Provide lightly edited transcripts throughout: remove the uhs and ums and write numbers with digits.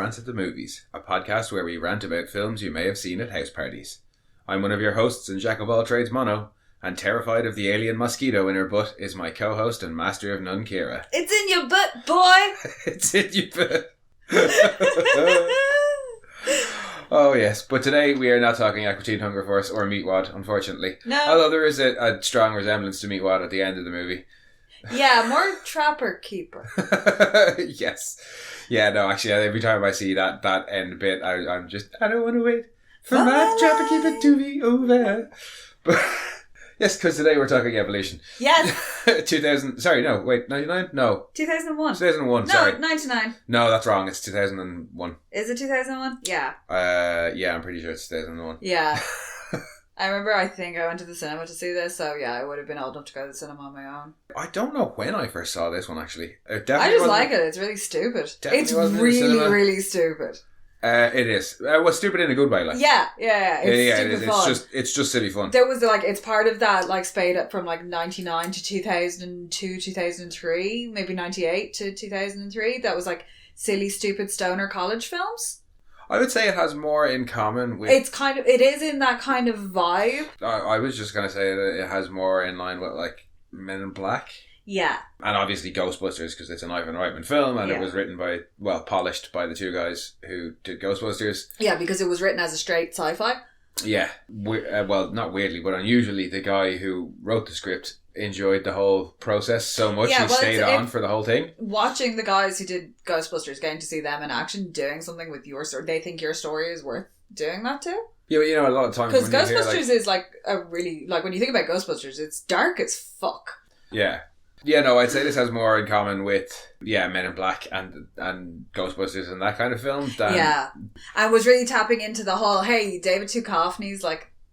Rant at the Movies, a podcast where we rant about films you may have seen at house parties. I'm one of your hosts and jack of all trades, Mono, and terrified of the alien mosquito in her butt is my co-host and master of none, Kira. It's in your butt, boy! It's in your butt. Oh yes, but today we are not talking Aqua Teen Hunger Force or Meatwad, unfortunately. No. Although there is a strong resemblance to Meatwad at the end of the movie. Yeah, more Trapper Keeper. Yes. Yeah, no, actually, every time I see that end bit, I don't want to wait for my Trapper Keeper to be over. But yes, because today we're talking evolution. Yes. 99? No. 2001. 2001, sorry. No, 99. No, that's wrong. It's 2001. Is it 2001? Yeah. Yeah, I'm pretty sure it's 2001. Yeah. I think I went to the cinema to see this, so yeah, I would have been old enough to go to the cinema on my own. I don't know when I first saw this one, actually. I just like it. It's really stupid. It's really, really stupid. It is. Well, stupid in a good way, like. Yeah. It's stupid fun. It's just silly fun. There was it's part of that spade up from 99 to 2002, 2003, maybe 98 to 2003. That was silly, stupid stoner college films. I would say it has more in common with... It is in that kind of vibe. I was just going to say that it has more in line with Men in Black. Yeah. And obviously Ghostbusters, because it's an Ivan Reitman film and It was written polished by the two guys who did Ghostbusters. Yeah, because it was written as a straight sci-fi. Yeah. Not weirdly, but unusually, the guy who wrote the script enjoyed the whole process so much he stayed on for the whole thing. Watching the guys who did Ghostbusters, getting to see them in action, doing something with your story, they think your story is worth doing that too. Yeah, but a lot of times because Ghostbusters is a really when you think about Ghostbusters, it's dark as fuck. Yeah. Yeah, no, I'd say this has more in common with Men in Black and Ghostbusters and that kind of film. And was really tapping into the whole, hey, David Duchovny's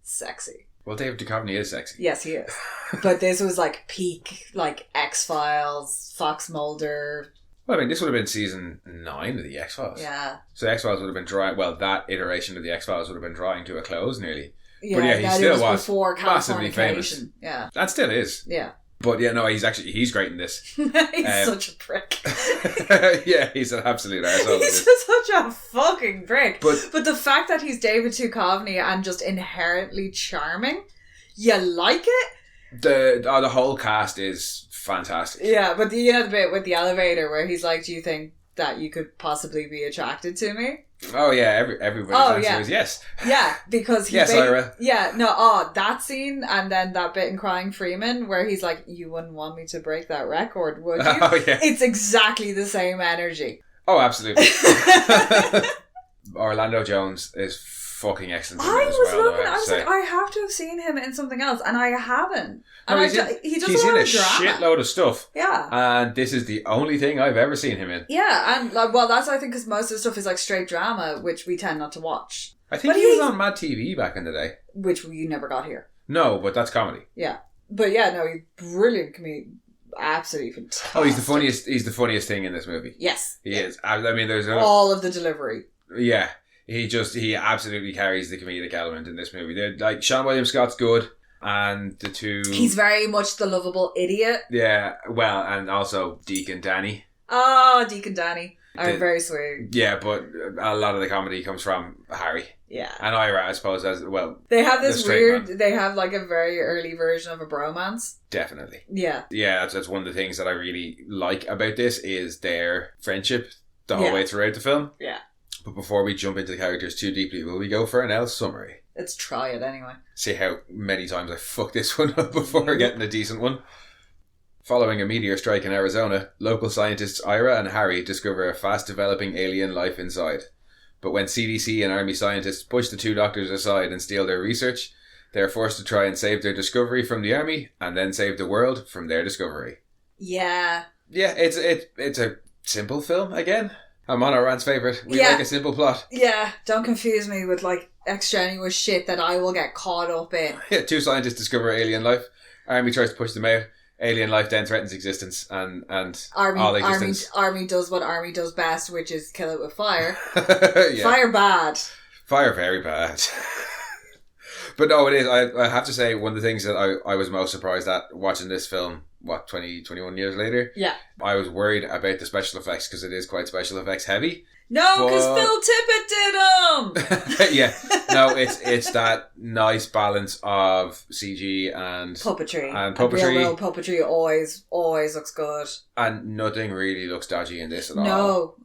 sexy. Well, David Duchovny is sexy. Yes, he is. But this was peak, X-Files, Fox Mulder. Well, I mean, this would have been season 9 of the X-Files. Yeah. So the X-Files would have been drawing, that iteration of the X-Files would have been drawing to a close nearly. Yeah, but he still was before massively famous. Yeah. And still is. Yeah. But no, he's great in this. He's such a prick. Yeah, he's an absolute arsehole. He's such a fucking prick. But the fact that he's David Duchovny and just inherently charming, you like it? The whole cast is fantastic. Yeah, but the bit with the elevator where he's like, do you think that you could possibly be attracted to me? Oh yeah, everybody's answer is yes. Yeah, because he Ira. Yeah, no, that scene and then that bit in Crying Freeman where he's like, you wouldn't want me to break that record, would you? Oh yeah. It's exactly the same energy. Oh, absolutely. Orlando Jones is fucking excellent. I have to have seen him in something else, and I haven't. And he's in a shitload of stuff. Yeah. And this is the only thing I've ever seen him in. Yeah, and that's I think because most of the stuff is straight drama, which we tend not to watch. I think he was on Mad TV back in the day. Which you never got here. No, but that's comedy. Yeah. But he's brilliant comedian. Absolutely fantastic. Oh, he's the funniest thing in this movie. Yes. He is. I mean, there's all of the delivery. Yeah. He absolutely carries the comedic element in this movie. Sean William Scott's good, and the two... He's very much the lovable idiot. Yeah, well, and also Deacon Danny. Oh, Deacon Danny. I'm very sweet. Yeah, but a lot of the comedy comes from Harry. Yeah. And Ira, I suppose, as well. They have this they have a very early version of a bromance. Definitely. Yeah. Yeah, that's one of the things that I really like about this is their friendship the whole way throughout the film. Yeah. But before we jump into the characters too deeply, will we go for an L summary? Let's try it anyway. See how many times I fucked this one up before getting a decent one. Following a meteor strike in Arizona, local scientists Ira and Harry discover a fast-developing alien life inside. But when CDC and Army scientists push the two doctors aside and steal their research, they are forced to try and save their discovery from the Army and then save the world from their discovery. Yeah. Yeah, it's a simple film, again. I'm on our Rant's favourite. We like a simple plot. Yeah, don't confuse me with extraneous shit that I will get caught up in. Yeah, two scientists discover alien life. Army tries to push them out. Alien life then threatens existence and all existence. Army does what Army does best, which is kill it with fire. Yeah. Fire bad. Fire very bad. But no, it is. I have to say, one of the things that I was most surprised at watching this film 20, 21 years later. Yeah. I was worried about the special effects because it is quite special effects heavy. No, because Phil Tippett did them! Yeah. No, it's that nice balance of CG and puppetry. And puppetry. Real puppetry always looks good. And nothing really looks dodgy in this at all.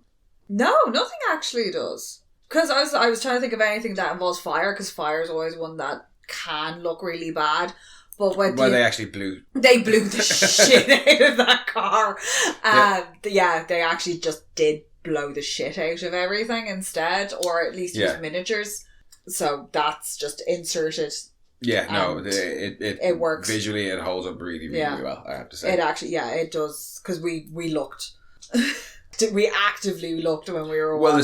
No, nothing actually does. Because I was trying to think of anything that involves fire, because fire is always one that can look really bad. But when they actually blew the shit out of that car. Yeah, they actually just did blow the shit out of everything instead, or at least use miniatures. So that's just inserted. Yeah, no, it works. Visually, it holds up really, really well, I have to say. It actually, it does, because we looked. We actively looked when we were watching. Well,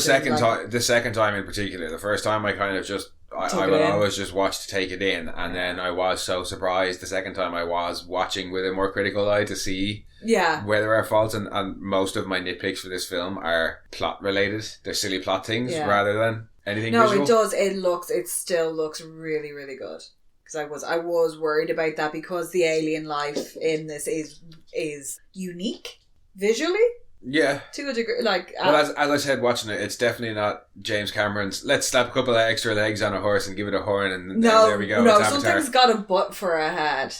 the second time in particular. The first time I kind of just... I will always just watch to take it in, and then I was so surprised the second time I was watching with a more critical eye to see where there are faults, and most of my nitpicks for this film are plot related. They're silly plot things rather than anything visual. It does. It still looks really, really good. Because I was worried about that, because the alien life in this is unique visually. Yeah. To a degree, well, as I said, watching it, it's definitely not James Cameron's, let's slap a couple of extra legs on a horse and give it a horn, and there we go. No, something's got a butt for a head.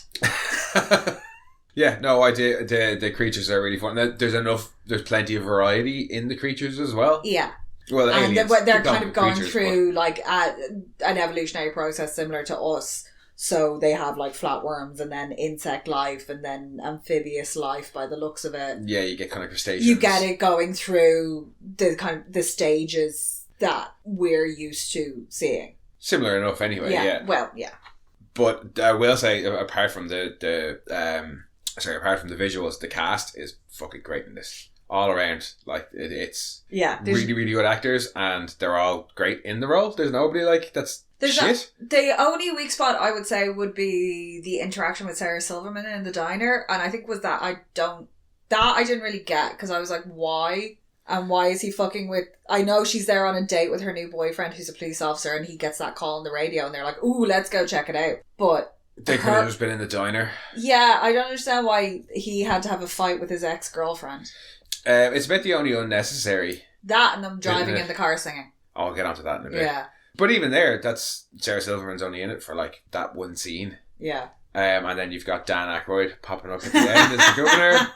Yeah, no, the creatures are really fun. There's plenty of variety in the creatures as well. Yeah. Well, and they're kind of going through an evolutionary process similar to us. So they have flatworms, and then insect life, and then amphibious life by the looks of it. Yeah, you get kind of crustaceans. You get it going through the stages that we're used to seeing. Similar enough anyway, yeah. Well, yeah. But I will say, apart from the visuals, the cast is fucking great in this. All around, it's really, really good actors, and they're all great in the role. There's nobody that's shit. The only weak spot I would say would be the interaction with Sarah Silverman in the diner, and I think was that I didn't really get, because I was like, why? And why is he fucking with... I know she's there on a date with her new boyfriend who's a police officer, and he gets that call on the radio, and they're like, ooh, let's go check it out. But... They could have just been in the diner. Yeah, I don't understand why he had to have a fight with his ex-girlfriend. It's about the only unnecessary. That and them driving in the car singing. I'll get onto that in a bit. Yeah. But even there, that's Sarah Silverman's only in it for that one scene. Yeah. And then you've got Dan Aykroyd popping up at the end as the governor.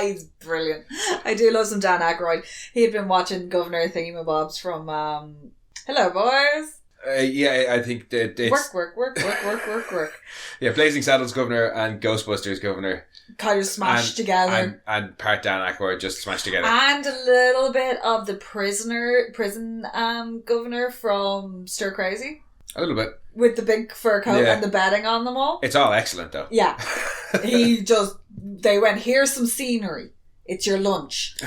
He's brilliant. I do love some Dan Aykroyd. He had been watching Governor Thingamabobs from Hello Boys. Yeah, I think that it's... Work. Yeah, Blazing Saddles governor and Ghostbusters governor. Kind of smashed together. And part Dan Aykroyd just smashed together. And a little bit of the prison governor from Stir Crazy. A little bit. With the big fur coat and the bedding on them all. It's all excellent though. Yeah. They went, here's some scenery. It's your lunch.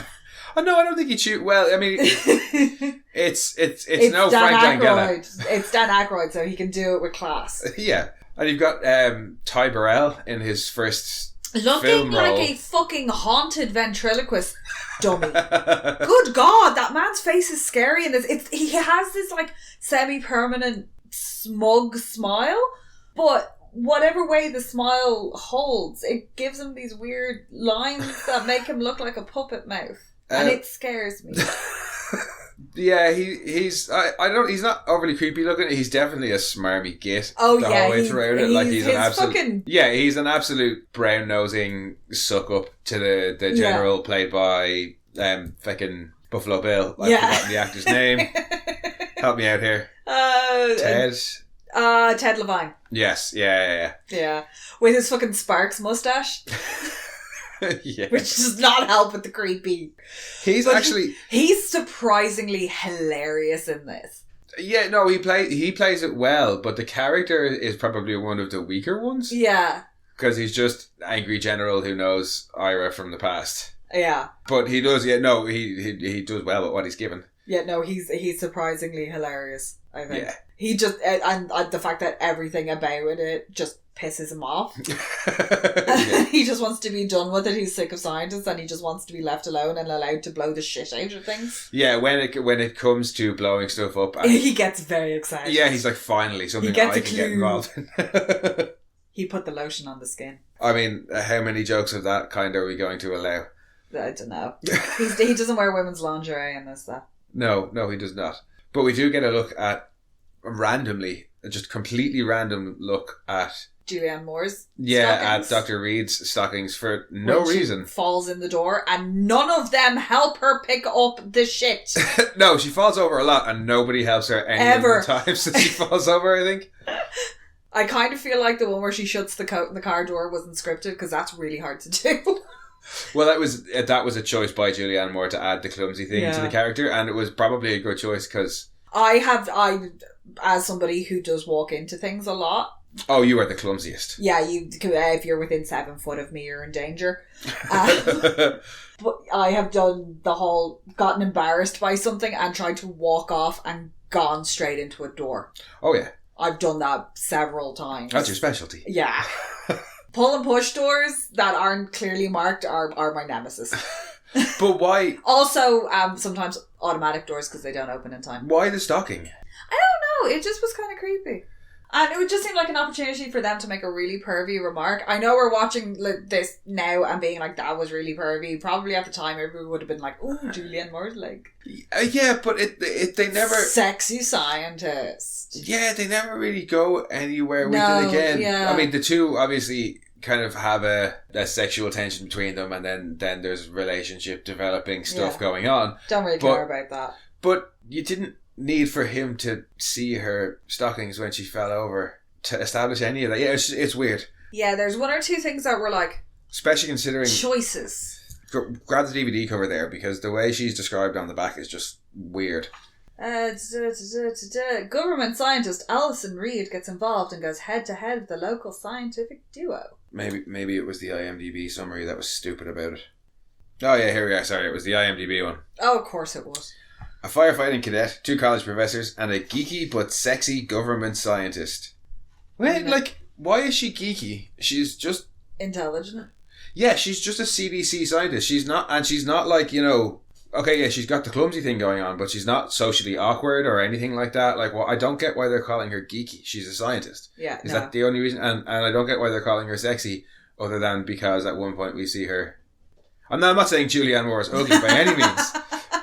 Oh, no, I don't think he'd shoot well. I mean, it's no Dan Frank Langella. It's Dan Aykroyd, so he can do it with class. Yeah. And you've got Ty Burrell in his first looking like a fucking haunted ventriloquist dummy. Good God, that man's face is scary, and he has this semi-permanent smug smile, but whatever way the smile holds, it gives him these weird lines that make him look like a puppet mouth. And it scares me. Yeah, he's not overly creepy looking. He's definitely a smarmy git. Oh the yeah, whole way throughout it. He's an absolute he's an absolute brown nosing suck up to the general played by fucking Buffalo Bill. I've forgotten the actor's name. Help me out here. Ted Levine. Yes, yeah. With his fucking Sparks mustache. Yeah. Which does not help with the creepy. He's surprisingly hilarious in this. Yeah, no, he plays it well, but the character is probably one of the weaker ones. Yeah. Because he's just angry general who knows Ira from the past. Yeah. But he does, he does well with what he's given. Yeah, no, he's surprisingly hilarious, I think. Yeah. He just, and the fact that everything about it just pisses him off. He just wants to be done with it. He's sick of scientists, and he just wants to be left alone and allowed to blow the shit out of things. Yeah, when it comes to blowing stuff up, he gets very excited. Yeah, he's like, finally something I can get involved in. He put the lotion on the skin. I mean, how many jokes of that kind are we going to allow? I don't know. He doesn't wear women's lingerie in this, though. No, he does not. But we do get a look at, randomly, just completely random look at... Julianne Moore's stockings. stockings. At Dr. Reed's stockings for no reason. Falls in the door and none of them help her pick up the shit. No, she falls over a lot and nobody helps her any Ever. of the times that she falls over, I think. I kind of feel like the one where she shuts the car door wasn't scripted because that's really hard to do. Well, that was a choice by Julianne Moore to add the clumsy thing to the character, and it was probably a good choice because... I, as somebody who does walk into things a lot... Oh, you are the clumsiest. Yeah, if you're within 7 foot of me, you're in danger. But I have done the whole gotten embarrassed by something and tried to walk off and gone straight into a door. Oh, yeah. I've done that several times. That's your specialty. Yeah. Pull and push doors that aren't clearly marked are my nemesis. But why? Also, sometimes automatic doors because they don't open in time. Why the stocking? I don't know. It just was kind of creepy. And it would just seem like an opportunity for them to make a really pervy remark. I know we're watching this now and being like, that was really pervy. Probably at the time, everyone would have been like, ooh, Julianne Moore's like... Yeah, but they never... Sexy scientist. Yeah, they never really go anywhere with it again. Yeah. I mean, the two obviously kind of have a sexual tension between them, and then there's relationship developing stuff going on. Don't really care about that. But you didn't need for him to see her stockings when she fell over to establish any of that. Yeah, it's weird. Yeah, there's one or two things that were like... Especially considering... Choices. Grab the DVD cover there, because the way she's described on the back is just weird. Government scientist Alison Reed gets involved and goes head to head with the local scientific duo. Maybe it was the IMDb summary that was stupid about it. Oh yeah, here we are. Sorry, it was the IMDb one. Oh, of course it was. A firefighting cadet, 2 college professors, and a geeky but sexy government scientist. Wait, why is she geeky? She's just... Intelligent. Yeah, she's just a CDC scientist. She's not like, okay, yeah, she's got the clumsy thing going on, but she's not socially awkward or anything like that. Like, well, I don't get why they're calling her geeky. She's a scientist. Yeah, Is that the only reason? And I don't get why they're calling her sexy, other than because at one point we see her... I'm not saying Julianne Moore is ugly by any means,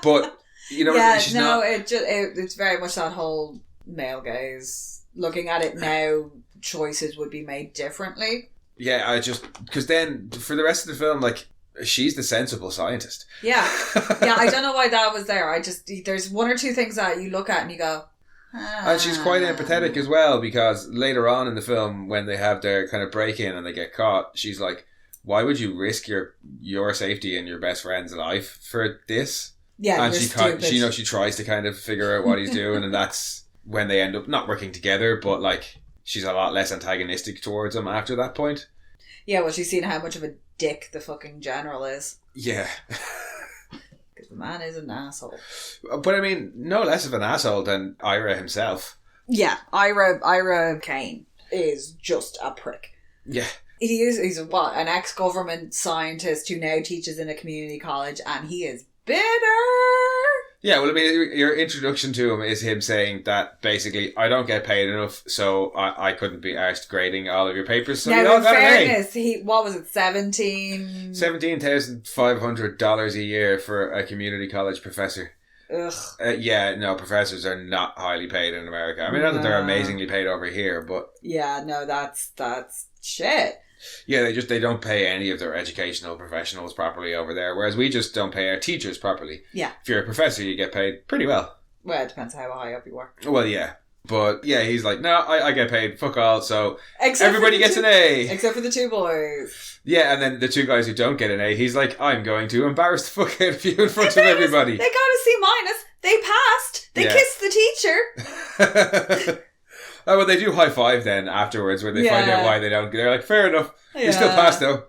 but... it's very much that whole male gaze. Looking at it now, choices would be made differently. Yeah, because then for the rest of the film, like, she's the sensible scientist. Yeah, I don't know why that was there. There's one or two things that you look at and you go, And she's quite empathetic as well, because later on in the film, when they have their kind of break-in and they get caught, she's like, why would you risk your safety and your best friend's life for this? Yeah, and stupid. she tries to kind of figure out what he's doing, and that's when they end up not working together, but like she's a lot less antagonistic towards him after that point. Yeah, well, she's seen how much of a dick the fucking general is. Yeah. Because the man is an asshole. But I mean, no less of an asshole than Ira himself. Yeah, Ira Kane is just a prick. Yeah. He's an ex-government scientist who now teaches in a community college, and he is bitter. Yeah, well, I mean, your introduction to him is him saying that basically, I don't get paid enough, so I couldn't be arsed grading all of your papers. So now, in fairness, what was it, $17,500 a year for a community college professor. Ugh. Yeah, no, professors are not highly paid in America. I mean, not that they're amazingly paid over here, but... Yeah, no, that's shit. Yeah, they don't pay any of their educational professionals properly over there, whereas we just don't pay our teachers properly. Yeah. If you're a professor, you get paid pretty well. Well, it depends how high up you are. Well, yeah. But, yeah, he's like, no, I get paid fuck all, so everybody gets an A. Except for the 2 boys. Yeah, and then the 2 guys who don't get an A, he's like, I'm going to embarrass the fuck out of you in front of everybody. They got a C-. They passed. They kissed the teacher. Oh, well, they do high five then afterwards when they find out why they don't. They're like, fair enough. Yeah. You still passed though.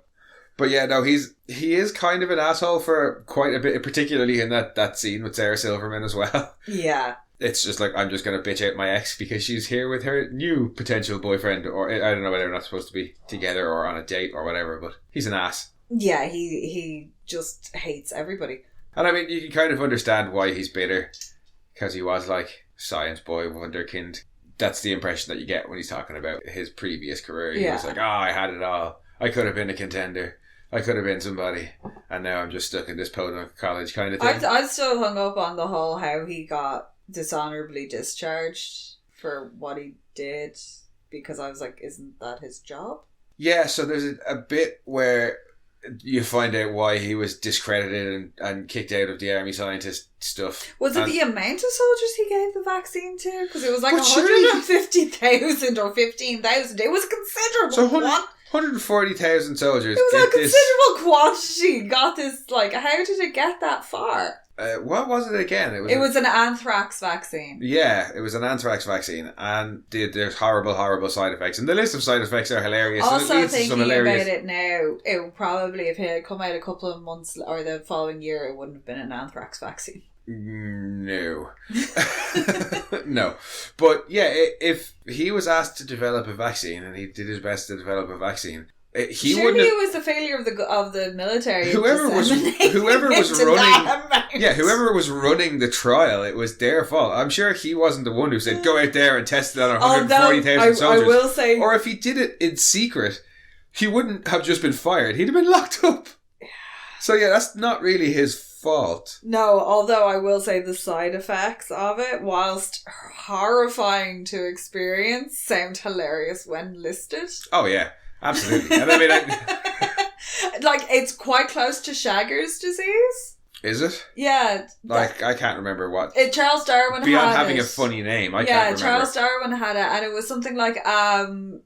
But yeah, no, he is kind of an asshole for quite a bit, particularly in that scene with Sarah Silverman as well. Yeah. It's just like, I'm just going to bitch out my ex because she's here with her new potential boyfriend, or I don't know whether they're not supposed to be together or on a date or whatever, but he's an ass. Yeah, he just hates everybody. And I mean, you can kind of understand why he's bitter, because he was like science boy, wunderkind, That's the impression that you get when he's talking about his previous career. He was like, oh, I had it all. I could have been a contender. I could have been somebody. And now I'm just stuck in this podunk college kind of thing. I'm still hung up on the whole how he got dishonorably discharged for what he did, because I was like, isn't that his job? Yeah, so there's a bit where you find out why he was discredited and kicked out of the army scientist stuff. Was it the amount of soldiers he gave the vaccine to? Because it was like But surely- 150,000 or 15,000. It was a considerable So quantity. 140,000 soldiers. It was a did this. considerable quantity. Got this, like, how did it get that far? What was it again? It was an anthrax vaccine. Yeah, it was an anthrax vaccine, and there's horrible side effects, and the list of side effects are hilarious. and it Also, leads to some thinking hilarious... about it now, it would probably, if it had come out a couple of months or the following year, it wouldn't have been an anthrax vaccine. No. No. But yeah, if he was asked to develop a vaccine, and he did his best to develop a vaccine, he Surely wouldn't have... it was the failure of the military. Whoever was running, yeah, whoever was running the trial, it was their fault. I'm sure he wasn't the one who said go out there and test it on 140,000 soldiers. I will say, or if he did it in secret, he wouldn't have just been fired. He'd have been locked up. So yeah, that's not really his fault. no. Although I will say the side effects of it, whilst horrifying to experience, sound hilarious when listed. Oh yeah, absolutely. And I mean, like, it's quite close to Shagger's disease. is it? Yeah. Like, I can't remember what. Charles Darwin Beyond had having it. a funny name, I can't remember. Charles Darwin had it, and it was something like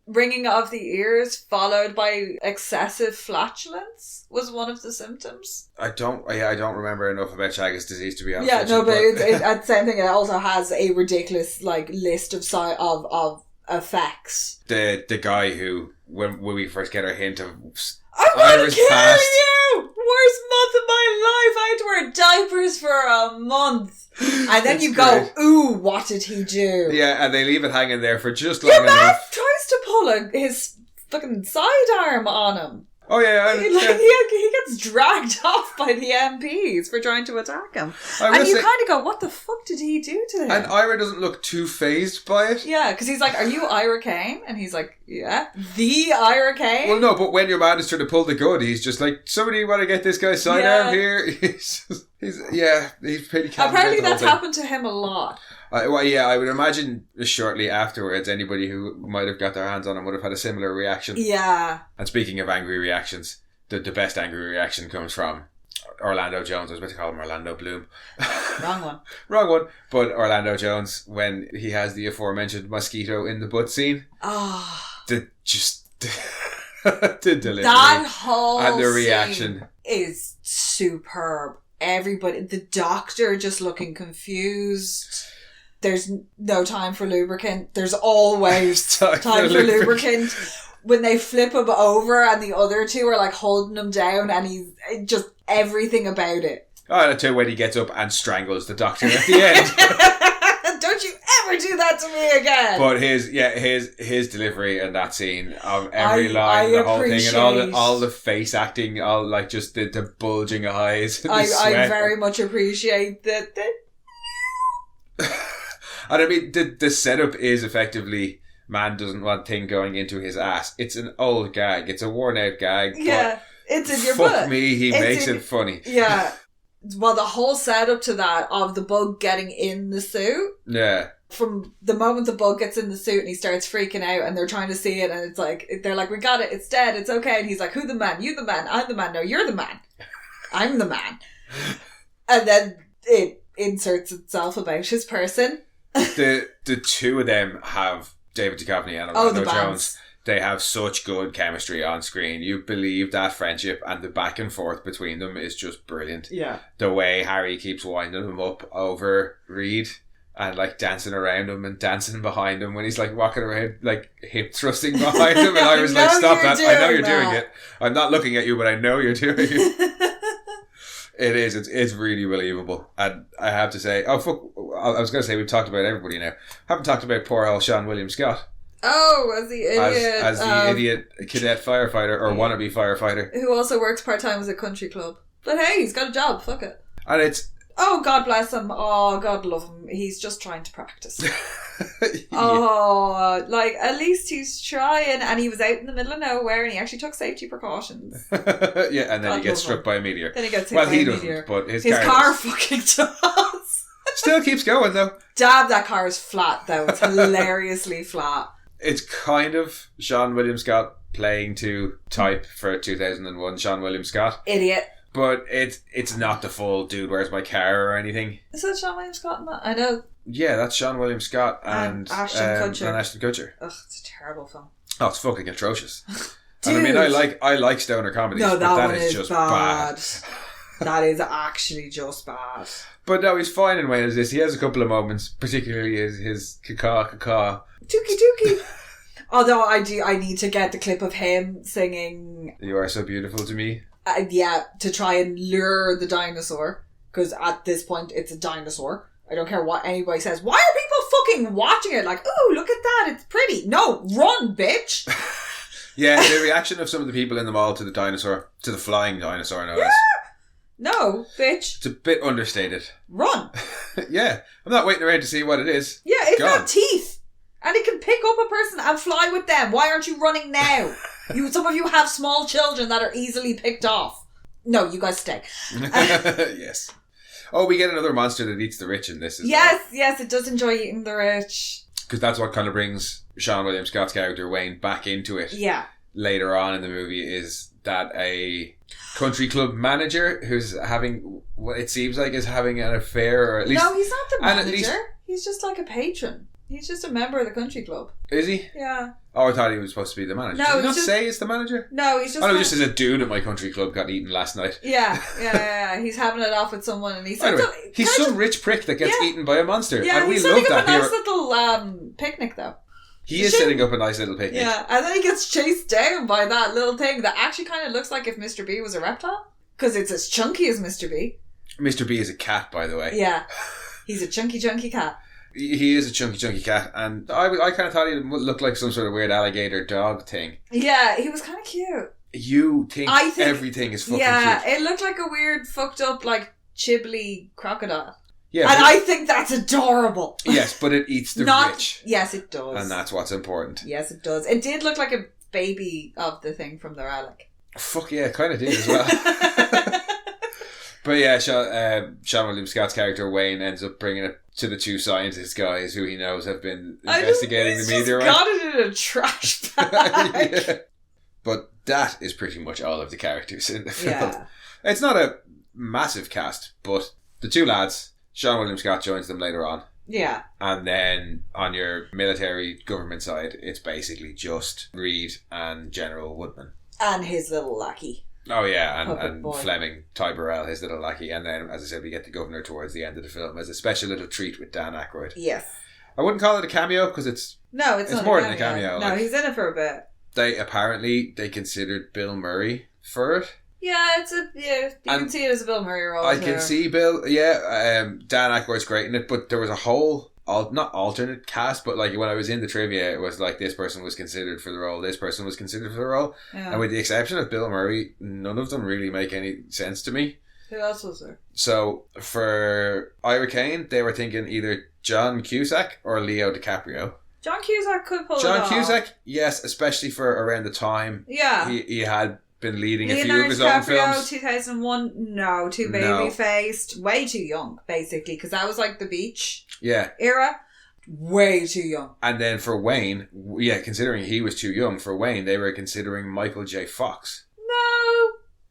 ringing of the ears followed by excessive flatulence was one of the symptoms. I don't remember enough about Chagas disease, to be honest. Yeah, with no, you, but it's the same thing. It also has a ridiculous list of effects. the guy who, when we first get our hint of I want Irish to kill past. you! Worst month of my life. I had to wear diapers for a month. And then It's you go, great. ooh, what did he do? Yeah, and they leave it hanging there for just long Your man enough. tries to pull his fucking sidearm on him. Oh yeah, He gets dragged off by the MPs for trying to attack him. I will And you say- kind of go, what the fuck did he do to him? and Ira doesn't look too phased by it. Yeah, because he's like, are you Ira Kane? And he's like, yeah, the Ira Kane? Well, no, but when your man is trying to pull the gun, he's just like, somebody want to get this guy's sidearm Yeah. here? he's pretty calm. Apparently about the whole that's thing. happened to him a lot. Well, yeah, I would imagine shortly afterwards, anybody who might have got their hands on him would have had a similar reaction. Yeah. And speaking of angry reactions, the best angry reaction comes from Orlando Jones. I was about to call him Orlando Bloom. Wrong one. Wrong one. But Orlando Jones, when he has the aforementioned mosquito in the butt scene, Ah. the delivery That whole and the scene reaction. is superb. Everybody, the doctor just looking confused. There's no time for lubricant. There's always time for lubricant. When they flip him over and the other two are like holding him down, and he's just everything about it. Oh, until when he gets up and strangles the doctor at the end. Don't you ever do that to me again. But his delivery in that scene of every line, I the whole thing, and appreciate- all the face acting, all like just the bulging eyes. The I sweat. very much appreciate that. And I mean, the setup is effectively man doesn't want thing going into his ass. It's an old gag. It's a worn out gag. Yeah, it's in your fuck butt. me, he It's makes in- it funny. Yeah. Well, the whole setup to that of the bug getting in the suit, Yeah. from the moment the bug gets in the suit and he starts freaking out and they're trying to see it, and it's like, they're like, we got it, it's dead, it's okay. And he's like, who the man? You the man. I'm the man. No, you're the man. I'm the man. And then it inserts itself about his person. The two of them have David Duchovny and Oh, Orlando the bands. Jones. They have such good chemistry on screen. You believe that friendship, and the back and forth between them is just brilliant. Yeah. The way Harry keeps winding him up over Reed and like dancing around him and dancing behind him when he's like walking around like hip thrusting behind him, and I was like, know stop you're that. I know doing you're doing that." it. I'm not looking at you, but I know you're doing it. It is. It's really believable. And I have to say, oh fuck, I was going to say we've talked about everybody now. Haven't talked about poor old Sean William Scott Oh, as the idiot. as the idiot cadet firefighter or wannabe firefighter. Who also works part-time as a country club. But hey, he's got a job, fuck it. And it's Oh, God bless him. Oh, God love him. He's just trying to practice. Yeah. Oh, like, at least he's trying. And he was out in the middle of nowhere and he actually took safety precautions. Yeah, and then God he gets love struck him. by a meteor. Then he gets hit Well, by he a doesn't, meteor. but his car does. fucking does. Still keeps going, though. Damn, that car is flat, though. It's hilariously flat. It's kind of Sean William Scott playing to type for 2001 Sean William Scott. Idiot. But it's not the full dude, where's my car or anything. Is that Sean William Scott in that? I know. Yeah, that's Sean William Scott and Ashton Kutcher. And Ashton Kutcher. Ugh, it's a terrible film. Oh, it's fucking atrocious. Dude. And I mean, I like stoner comedies, No, but that that one is just bad. bad. That is actually just bad. But no, he's fine in Wayne as this. He has a couple of moments, particularly his caca. Dookie dookie. Although I need to get the clip of him singing. You are so beautiful to me. To try and lure the dinosaur. Because at this point, it's a dinosaur. I don't care what anybody says. Why are people fucking watching it? Like, ooh, look at that. It's pretty. No, run, bitch. Yeah, the reaction of some of the people in the mall to the dinosaur, to the flying dinosaur, no Yeah. less. No, bitch. It's a bit understated. Run. Yeah, I'm not waiting around to see what it is. Yeah, it's Gone. got teeth. And it can pick up a person and fly with them. Why aren't you running now? Some of you have small children that are easily picked off. No, you guys stay. Yes. Oh, we get another monster that eats the rich in this as well. Yes, it does enjoy eating the rich. Because that's what kind of brings Sean William Scott's character Wayne back into it. Yeah. Later on in the movie is that a country club manager who's having what it seems like is having an affair, or at least... No, he's not the and at manager. least- He's just like a patron. He's just a member of the country club. Is he? Yeah. Oh, I thought he was supposed to be the manager. No, Did he he's not just- say he's the manager? No, he's just... Oh, no, like- just as a dude at my country club got eaten last night. Yeah. He's having it off with someone and he said... Anyway, he's some rich prick that gets Yeah. eaten by a monster. Yeah, and we he's love setting up that a nice here. little picnic though. He is setting up a nice little picnic. Yeah, and then he gets chased down by that little thing that actually kind of looks like if Mr. B was a reptile. Because it's as chunky as Mr. B. Mr. B is a cat, by the way. Yeah. He's a chunky cat. He is a chunky cat, and I kind of thought he would look like some sort of weird alligator dog thing. Yeah, he was kind of cute. You think, I think everything is fucking Yeah, cute. it looked like a weird, fucked up, like, chibly crocodile. Yeah, And but- I think that's adorable. Yes, but it eats the Not, rich. Yes, it does. And that's what's important. Yes, it does. It did look like a baby of the thing from the relic. Fuck yeah, it kind of did as well. But yeah, Sean William Scott's character Wayne ends up bringing it to the two scientist guys who he knows have been investigating the meteorite. Got it in a trash bag. Yeah. But that is pretty much all of the characters in the film. Yeah. It's not a massive cast, but the two lads, Sean William Scott joins them later on. Yeah. And then on your military government side, it's basically just Reed and General Woodman. And his little lackey. Oh yeah, Puppet and boy. Fleming, Ty Burrell, his little lackey, and then, as I said, we get the governor towards the end of the film as a special little treat with Dan Aykroyd. Yes. I wouldn't call it a cameo because it's No, it's not more a than a cameo. No, like, he's in it for a bit. they considered Bill Murray for it. Yeah, you can see it as a Bill Murray role. I can see Bill. Yeah, Dan Aykroyd's great in it, but there was a whole not alternate cast, but like when I was in the trivia, it was like this person was considered for the role, this person was considered for the role, Yeah. and with the exception of Bill Murray, none of them really make any sense to me. Who else was there? So for Ira Kane, they were thinking either John Cusack or Leo DiCaprio. John Cusack could pull it John off. Cusack, yes, especially for around the time Yeah. he had been leading a few Leonardo of his own DiCaprio, films. 2001, no, too baby faced, way too young, basically, because that was like the beach Yeah. era. Way too young. And then for Wayne, yeah, considering he was too young, for Wayne, they were considering Michael J. Fox.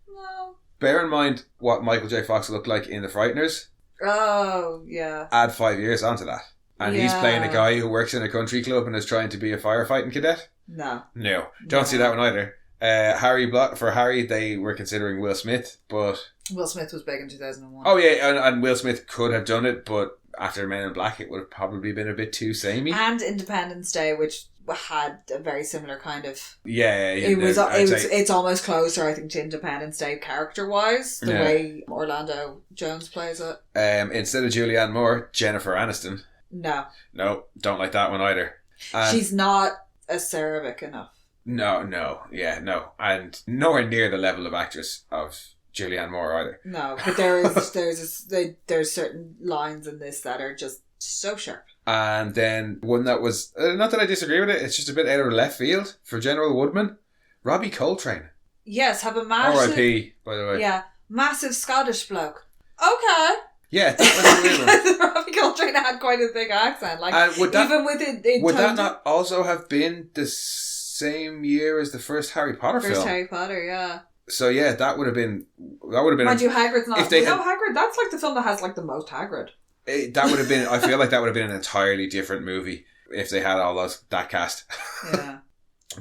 No. Bear in mind what Michael J. Fox looked like in The Frighteners. Oh, yeah. Add 5 years onto that. And he's Yeah. playing a guy who works in a country club and is trying to be a firefighting cadet. No. No, don't see that one either. For Harry, they were considering Will Smith, but... Will Smith was big in 2001. Oh yeah, and Will Smith could have done it, but after Men in Black, it would have probably been a bit too samey. And Independence Day, which had a very similar kind of... Yeah. It's almost closer, I think, to Independence Day character-wise, the Yeah. way Orlando Jones plays it. Instead of Julianne Moore, Jennifer Aniston. No. No, don't like that one either. And She's not acerbic enough. No, and nowhere near the level of actress of Julianne Moore either. No, but there's certain lines in this that are just so sharp. And then one that was, not that I disagree with it, it's just a bit out of left field for General Woodman. Robbie Coltrane. Yes, have a massive... R.I.P., by the way. Yeah, massive Scottish bloke. Okay. Yeah, that was a weird one. Robbie Coltrane had quite a thick accent. Like, even with it... Would that not also have been the same year as the first Harry Potter film? First Harry Potter, yeah. So yeah, that would have been... Mind you, Hagrid's not... Hagrid, that's like the film that has like the most Hagrid. That would have been... I feel like that would have been an entirely different movie if they had all that cast. Yeah.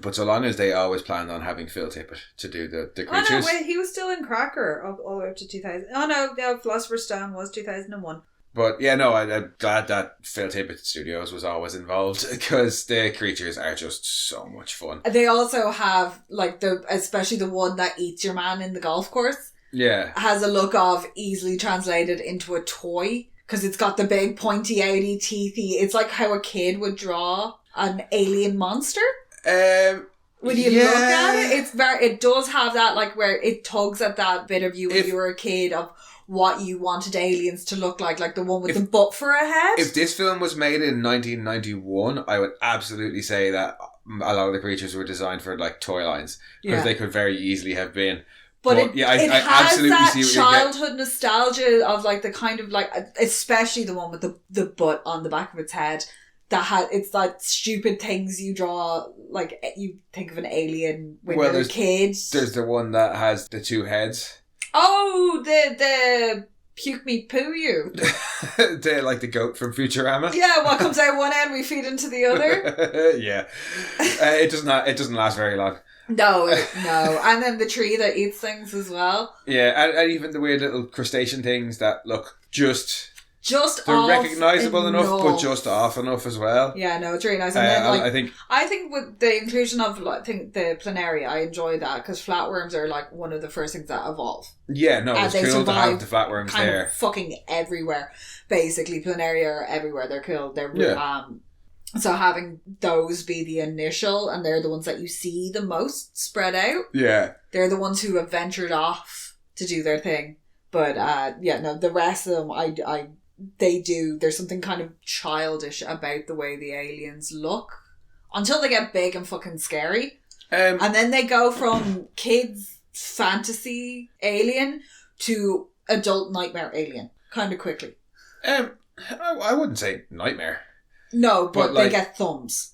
But so long as they always planned on having Phil Tippett to do the creatures. Oh no, wait, he was still in Cracker all the way up to 2000. Oh no, Philosopher's Stone was 2001. But yeah, no, I'm glad that Phil Tippett Studios was always involved because the creatures are just so much fun. They also have like especially the one that eats your man in the golf course. Yeah, has a look of easily translated into a toy because it's got the big pointy outy teethy. It's like how a kid would draw an alien monster. When you look at it, it does have that like where it tugs at that bit of you when you were a kid of what you wanted aliens to look like the one with the butt for a head. If this film was made in 1991, I would absolutely say that a lot of the creatures were designed for like toy lines because they could very easily have been. But it has absolutely that childhood nostalgia of like the kind of like, especially the one with the butt on the back of its head. It's like stupid things you draw, like you think of an alien when you're a kid. There's the one that has the two heads. Oh, the puke me poo you. Like the goat from Futurama. Yeah, what comes out one end we feed into the other. Yeah, it doesn't last very long. No, and then the tree that eats things as well. Yeah, and even the weird little crustacean things that look just they're recognisable enough, but just off enough as well. Yeah, no, it's really nice. And then, I think with the inclusion of the planaria, I enjoy that because flatworms are like one of the first things that evolve. Yeah, no, it's cool to have the flatworms kind there. Of fucking everywhere, basically. Planaria are everywhere. They're cool. So having those be the initial, and they're the ones that you see the most spread out. Yeah, they're the ones who have ventured off to do their thing. But the rest of them, there's something kind of childish about the way the aliens look until they get big and fucking scary. And then they go from kids fantasy alien to adult nightmare alien kind of quickly. I wouldn't say nightmare. No, but they get thumbs.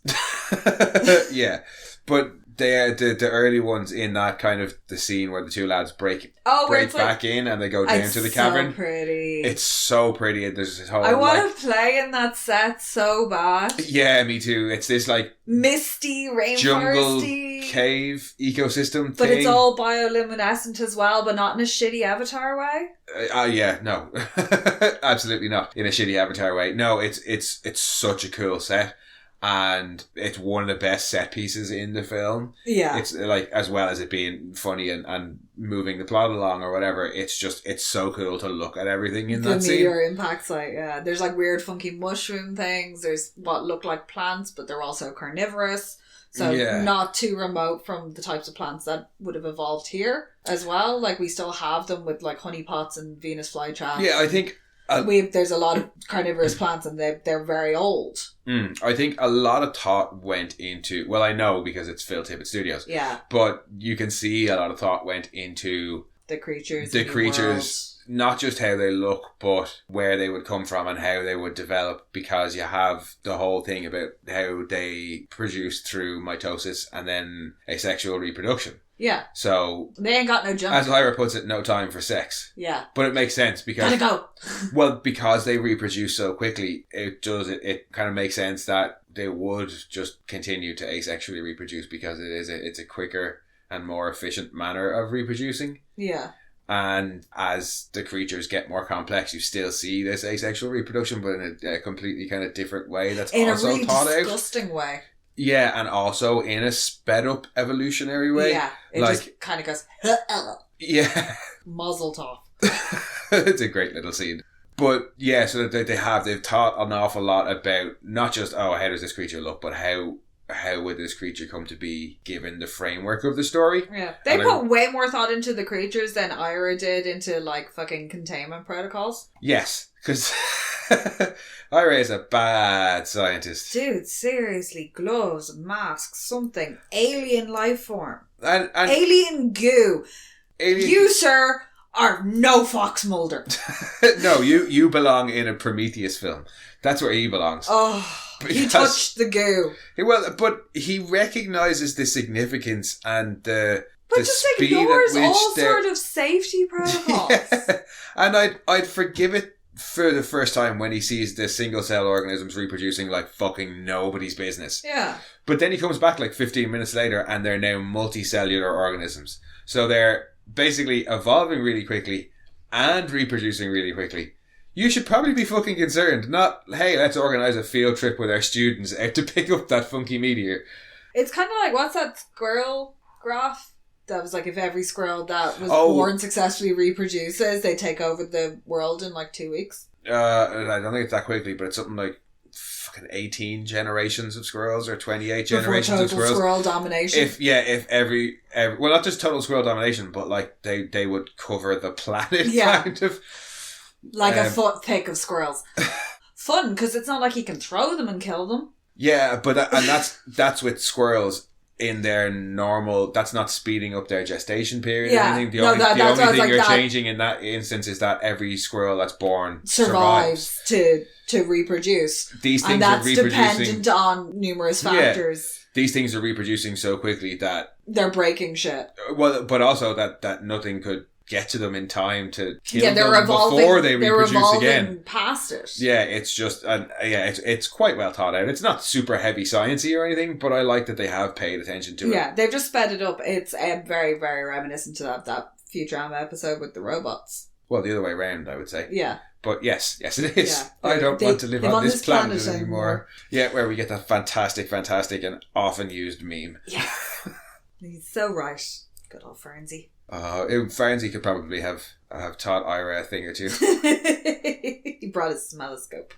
Yeah, but the early ones in that kind of the scene where the two lads break back in and they go down to the cavern. It's so pretty. It's so pretty. There's this whole. I want to play in that set so bad. Yeah, me too. It's this like misty, rainforesty, jungle cave ecosystem but thing. it's all bioluminescent as well, but not in a shitty Avatar way. Yeah, no, absolutely not in a shitty Avatar way. No, it's such a cool set. And it's one of the best set pieces in the film. Yeah. It's like, as well as it being funny and moving the plot along or whatever, it's so cool to look at everything in that scene. The meteor impact site, yeah. There's like weird funky mushroom things. There's what look like plants, but they're also carnivorous. So not too remote from the types of plants that would have evolved here as well. Like we still have them with like honeypots and Venus flytraps. Yeah, I think... there's a lot of carnivorous plants and they're very old. I think a lot of thought went into... Well, I know because it's Phil Tippett Studios. Yeah. But you can see a lot of thought went into... The creatures. Not just how they look, but where they would come from and how they would develop, because you have the whole thing about how they produce through mitosis and then asexual reproduction. Yeah. So... They ain't got no junk. As Lyra puts it, no time for sex. Yeah. But it makes sense because... Gotta go. Well, because they reproduce so quickly, it kind of makes sense that they would just continue to asexually reproduce because it's a quicker and more efficient manner of reproducing. Yeah. And as the creatures get more complex, you still see this asexual reproduction, but in a completely kind of different way that's also really thought out. In a disgusting way. Yeah, and also in a sped up evolutionary way. Yeah, it just kind of goes, yeah. Muzzle top. It's a great little scene. But yeah, so they've taught an awful lot about not just, how does this creature look, but how how would this creature come to be given the framework of the story. Yeah. They put way more thought into the creatures than Ira did into, like, fucking containment protocols. Yes, because Ira is a bad scientist. Dude, seriously, gloves, masks, something. Alien life form. And alien goo. You, sir, are no Fox Mulder. No, you belong in a Prometheus film. That's where he belongs. Oh, he touched the goo. Well, but he recognises the significance and the just speed ignores at which all sort of safety protocols. Yeah. And I'd forgive it for the first time when he sees the single cell organisms reproducing like fucking nobody's business. Yeah. But then he comes back like 15 minutes later and they're now multicellular organisms. So they're basically evolving really quickly and reproducing really quickly. You should probably be fucking concerned. Not, hey, let's organise a field trip with our students out to pick up that funky meteor. It's kind of like, what's that squirrel graph? That was like, if every squirrel that was born successfully reproduces, they take over the world in like 2 weeks. I don't think it's that quickly, but it's something like fucking 18 generations of squirrels or 28 generations of squirrels. Squirrel domination. If every well, not just total squirrel domination, but like they would cover the planet kind of. Like a foot thick of squirrels. Fun, because it's not like he can throw them and kill them. Yeah, but that's with squirrels in their normal. That's not speeding up their gestation period or anything. The only thing you're changing in that instance is that every squirrel that's born survives to reproduce. These things and that's are reproducing, dependent on numerous factors. Yeah, these things are reproducing so quickly that they're breaking shit. Well, but also that nothing could get to them in time to kill they're them evolving, before they reproduce they're evolving again. Past it. Yeah, it's just it's quite well thought out. It's not super heavy sciencey or anything, but I like that they have paid attention to it. Yeah, they've just sped it up. It's very, very reminiscent to that Futurama episode with the robots. Well, the other way around, I would say. Yeah. But yes, it is. Yeah. I don't want to live on this planet anymore. Yeah, where we get that fantastic and often used meme. Yeah. He's so right. Good old Fernsey. Fernsey could probably have taught Ira a thing or two. He brought his smelloscope.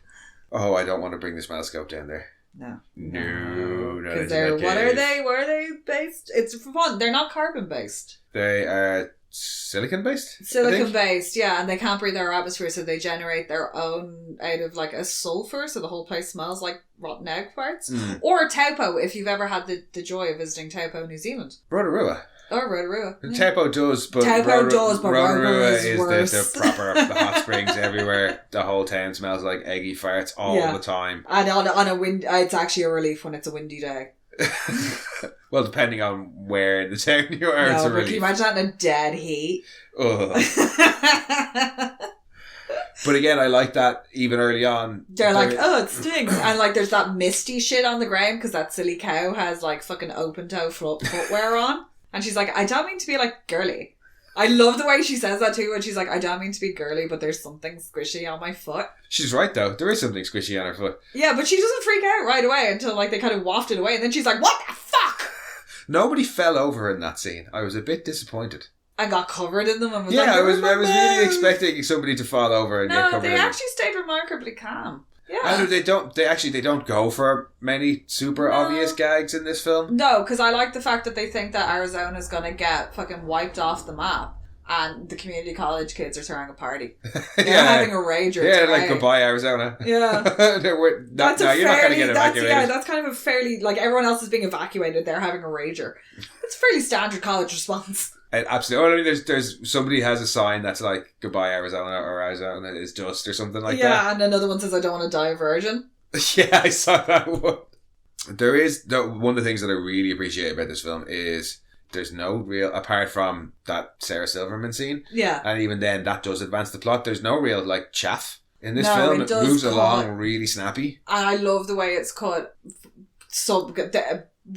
Oh, I don't want to bring the smelloscope down there. No. Because they're what are they? Where are they based? It's fun. They're not carbon based. They are silicon based. Silicon based, yeah, and they can't breathe our atmosphere, so they generate their own out of like a sulfur, so the whole place smells like rotten egg farts. Or Taupo, if you've ever had the joy of visiting Taupo, New Zealand. Rotorua. Or Rotorua. Yeah. Taupo does, but Rotorua is the proper the hot springs everywhere. The whole town smells like eggy farts all the time. And on a wind, it's actually a relief when it's a windy day. Well, depending on where in the town you are, it's a relief. Can you imagine that in a dead heat? But again, I like that even early on. They're like, it stinks. And like there's that misty shit on the ground because that silly cow has like fucking open toe footwear on. And she's like, I don't mean to be like girly. I love the way she says that too. And she's like, I don't mean to be girly, but there's something squishy on my foot. She's right though. There is something squishy on her foot. Yeah, but she doesn't freak out right away until like they kind of waft it away. And then she's like, what the fuck? Nobody fell over in that scene. I was a bit disappointed. And got covered in them and was I was really expecting somebody to fall over and get covered in them. No, they actually stayed remarkably calm. Yeah. And they don't go for many super obvious gags in this film. No, because I like the fact that they think that Arizona's going to get fucking wiped off the map and the community college kids are throwing a party. They're having a rager. Yeah, like goodbye Arizona. Yeah. You're not going to get evacuated. That's kind of a fairly, like everyone else is being evacuated, they're having a rager. It's a fairly standard college response. Absolutely. Oh, I mean, there's somebody has a sign that's like goodbye Arizona or Arizona is dust or something like that. Yeah, and another one says I don't want to die a virgin. Yeah, I saw that one. There is one of the things that I really appreciate about this film is there's no real, apart from that Sarah Silverman scene. Yeah. And even then, that does advance the plot. There's no real like chaff in this film. It moves along really snappy. And I love the way it's cut. So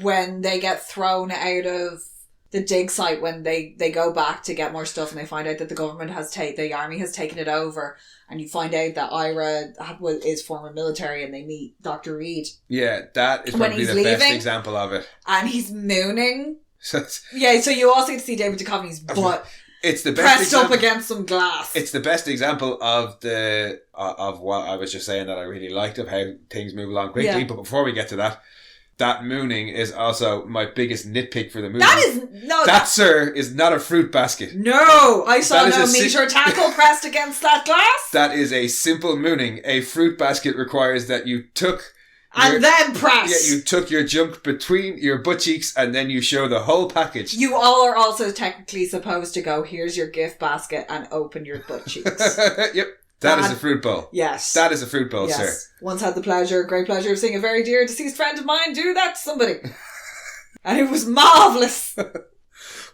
when they get thrown out of the dig site, when they go back to get more stuff and they find out that the government the army has taken it over, and you find out that Ira is former military and they meet Dr. Reed. Yeah, that is probably the best example of it. And he's mooning. So you also get to see David Duchovny's butt. It's the best pressed up against some glass. It's the best example of of what I was just saying that I really liked of how things move along quickly. Yeah. But before we get to that, That mooning is also my biggest nitpick for the movie. That sir, is not a fruit basket. No, I saw no meter tackle pressed against that glass. That is a simple mooning. A fruit basket requires that you took... then press. Yeah, you took your junk between your butt cheeks and then you show the whole package. You all are also technically supposed to go, here's your gift basket, and open your butt cheeks. Yep. That is a fruit bowl. Yes. That is a fruit bowl, yes. sir. Once had the great pleasure of seeing a very dear deceased friend of mine do that to somebody. And it was marvellous.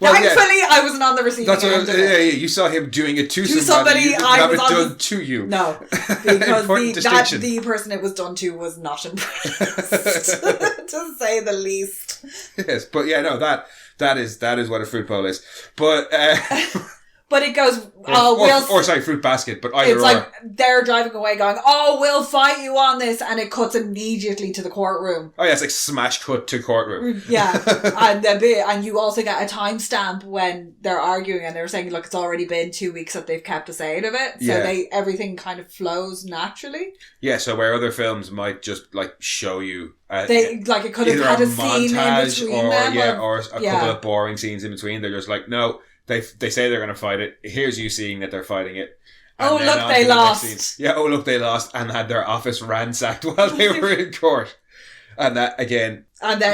Well, thankfully, I wasn't on the receiving end of it. You saw him doing it to somebody. You didn't have it done to you. No, because the person it was done to was not impressed, to say the least. Yes, but yeah, no, that is what a fruit bowl is. But but it goes, fruit basket. But either it's like they're driving away, going, "Oh, we'll fight you on this," and it cuts immediately to the courtroom. Oh yeah, it's like smash cut to courtroom. Yeah, and you also get a timestamp when they're arguing, and they're saying, "Look, it's already been 2 weeks that they've kept us out of it." So everything kind of flows naturally. Yeah, so where other films might just like show you, it could have had a scene in between them, or a couple of boring scenes in between. They're just like, no. They say they're going to fight it. Here's you seeing that they're fighting it. And look, they lost. Yeah, look, they lost and had their office ransacked while they were in court. And that, again,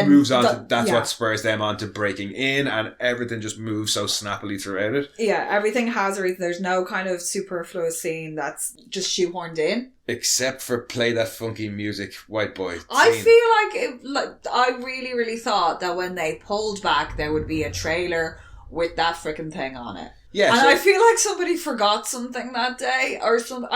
moves on that's what spurs them on to breaking in, and everything just moves so snappily throughout it. Yeah, everything has a reason. There's no kind of superfluous scene that's just shoehorned in. Except for play that funky music, white boy. I feel I really, really thought that when they pulled back, there would be a trailer with that freaking thing on it. Yeah, and I feel like somebody forgot something that day or something.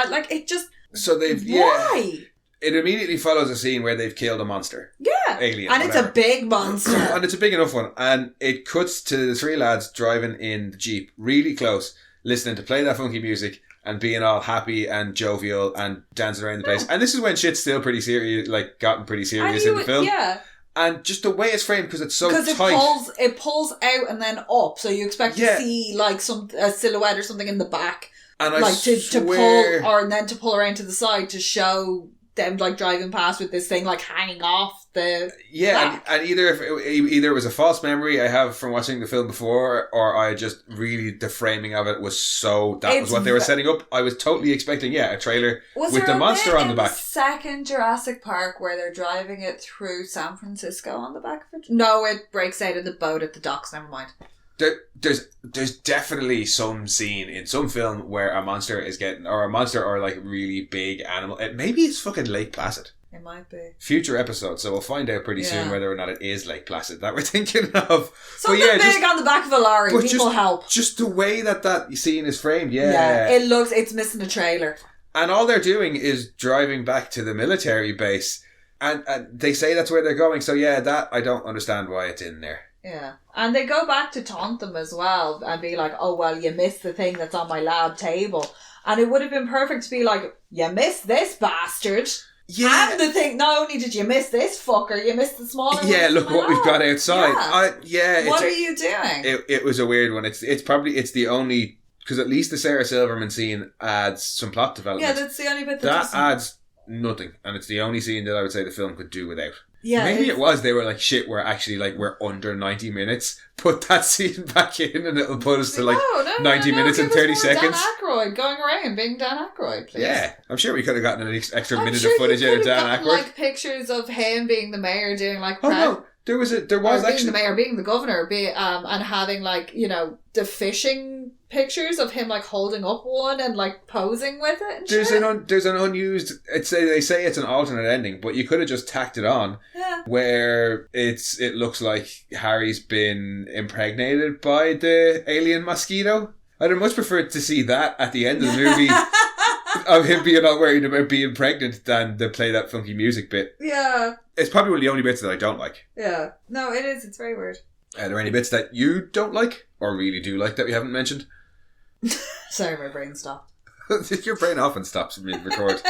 So they've why? It immediately follows a scene where they've killed a monster. Yeah, alien, and whatever. It's a big monster, and it's a big enough one. And it cuts to the three lads driving in the Jeep, really close, listening to play that funky music and being all happy and jovial and dancing around the place. And this is when shit's still pretty serious, gotten pretty serious in the film. Yeah. And just the way it's framed, because it's so tight. Because it pulls out and then up, so you expect to see a silhouette or something in the back, and to pull around to the side to show them driving past with this thing hanging off the back. And either it was a false memory I have from watching the film before, or I just really the framing of it was was what they were setting up. I was totally expecting a trailer with the monster on the back. Second Jurassic Park where they're driving it through San Francisco on the back of it? No, it breaks out of the boat at the docks. Never mind. There's definitely some scene in some film where a monster or really big animal. Maybe it's fucking Lake Placid. It might be. Future episode, so we'll find out pretty soon whether or not it is Lake Placid that we're thinking of. Something big on the back of a lorry. People help. Just the way that scene is framed, it's missing a trailer. And all they're doing is driving back to the military base, and they say that's where they're going. So that I don't understand why it's in there. Yeah. And they go back to taunt them as well and be like, oh, well, you missed the thing that's on my lab table. And it would have been perfect to be like, you missed this bastard. Yeah. And the thing, not only did you miss this fucker, you missed the smaller one. Yeah, look what we've got outside. What are you doing? It was a weird one. It's the only, because at least the Sarah Silverman scene adds some plot development. Yeah, that's the only bit that adds nothing. And it's the only scene that I would say the film could do without. Yeah, maybe it was. They were like, shit, we're actually we're under 90 minutes. Put that scene back in and it'll put us to 90 minutes and 30 seconds. Dan Aykroyd going around being Dan Aykroyd, please. Yeah, I'm sure we could have gotten an extra minute of footage out of Dan Aykroyd. Pictures of him being the mayor doing no. There was actually being the mayor, being the governor, and having the fishing pictures of him holding up one and posing with it. And there's an unused. They say it's an alternate ending, but you could have just tacked it on. Yeah. Where it looks like Harry's been impregnated by the alien mosquito. I'd much prefer to see that at the end of the movie. Of him being all worried about being pregnant than to play that funky music bit. Yeah. It's probably one of the only bits that I don't like. Yeah. No, it is. It's very weird. Are there any bits that you don't like or really do like that we haven't mentioned? Sorry, my brain stopped. Your brain often stops mid-record.